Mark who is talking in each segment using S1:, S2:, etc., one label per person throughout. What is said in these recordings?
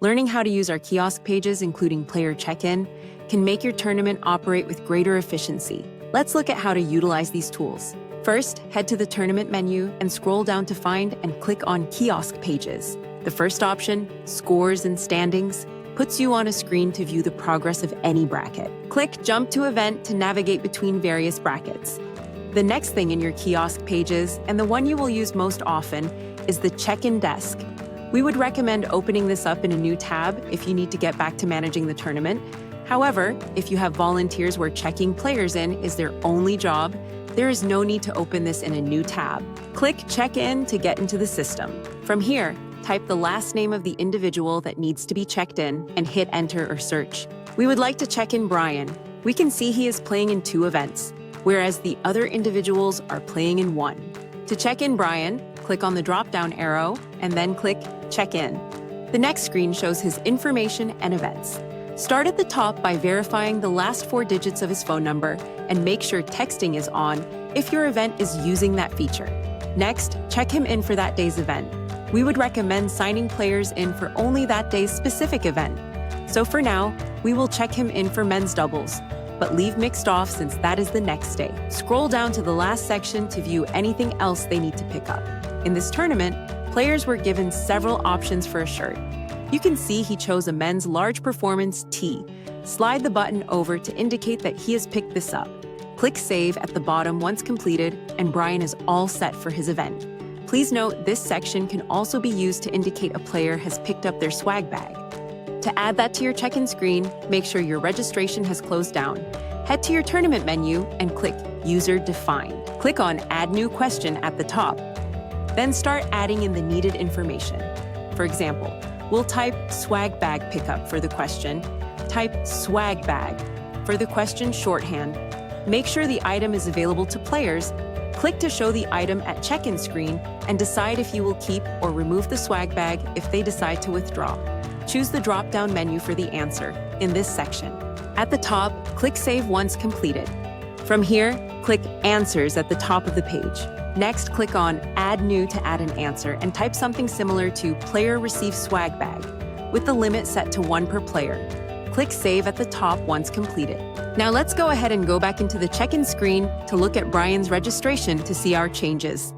S1: Learning how to use our kiosk pages, including player check-in, can make your tournament operate with greater efficiency. Let's look at how to utilize these tools. First, head to the tournament menu and scroll down to find and click on Kiosk Pages. The first option, Scores and Standings, puts you on a screen to view the progress of any bracket. Click Jump to Event to navigate between various brackets. The next thing in your kiosk pages, and the one you will use most often, is the check-in desk. We would recommend opening this up in a new tab if you need to get back to managing the tournament. However, if you have volunteers where checking players in is their only job, there is no need to open this in a new tab. Click Check In to get into the system. From here, type the last name of the individual that needs to be checked in and hit Enter or Search. We would like to check in Brian. We can see he is playing in 2 events, whereas the other individuals are playing in 1. To check in Brian, click on the drop-down arrow and then click Check In. The next screen shows his information and events. Start at the top by verifying the last 4 digits of his phone number and make sure texting is on if your event is using that feature. Next, check him in for that day's event. We would recommend signing players in for only that day's specific event. So for now, we will check him in for men's doubles, but leave mixed off since that is the next day. Scroll down to the last section to view anything else they need to pick up. In this tournament, players were given several options for a shirt. You can see he chose a men's large performance tee. Slide the button over to indicate that he has picked this up. Click Save at the bottom once completed, and Brian is all set for his event. Please note this section can also be used to indicate a player has picked up their swag bag. To add that to your check-in screen, make sure your registration has closed down. Head to your tournament menu and click User Defined. Click on Add New Question at the top. Then start adding in the needed information. For example, we'll type swag bag pickup for the question, type swag bag for the question shorthand. Make sure the item is available to players. Click to show the item at check-in screen and decide if you will keep or remove the swag bag if they decide to withdraw. Choose the drop-down menu for the answer in this section. At the top, click Save once completed. From here, click Answers at the top of the page. Next, click on Add New to add an answer and type something similar to Player receives swag bag, with the limit set to 1 per player. Click Save at the top once completed. Now let's go ahead and go back into the check-in screen to look at Brian's registration to see our changes.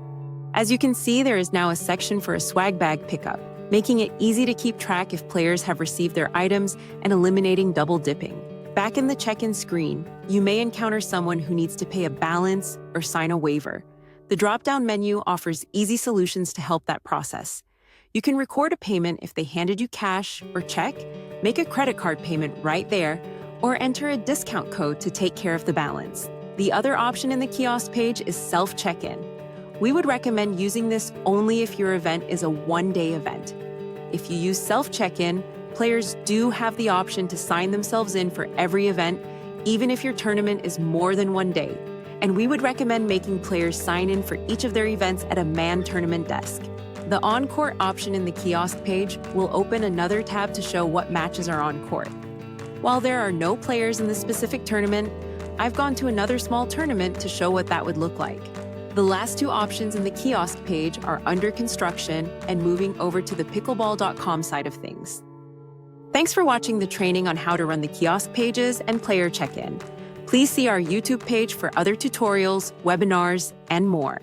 S1: As you can see, there is now a section for a swag bag pickup, making it easy to keep track if players have received their items and eliminating double dipping. Back in the check-in screen, you may encounter someone who needs to pay a balance or sign a waiver. The drop-down menu offers easy solutions to help that process. You can record a payment if they handed you cash or check, make a credit card payment right there, or enter a discount code to take care of the balance. The other option in the kiosk page is self-check-in. We would recommend using this only if your event is a 1-day event. If you use self-check-in, players do have the option to sign themselves in for every event, even if your tournament is more than 1 day. And we would recommend making players sign in for each of their events at a manned tournament desk. The on-court option in the kiosk page will open another tab to show what matches are on court. While there are no players in the specific tournament, I've gone to another small tournament to show what that would look like. The last 2 options in the kiosk page are under construction and moving over to the pickleball.com side of things. Thanks for watching the training on how to run the kiosk pages and player check-in. Please see our YouTube page for other tutorials, webinars, and more.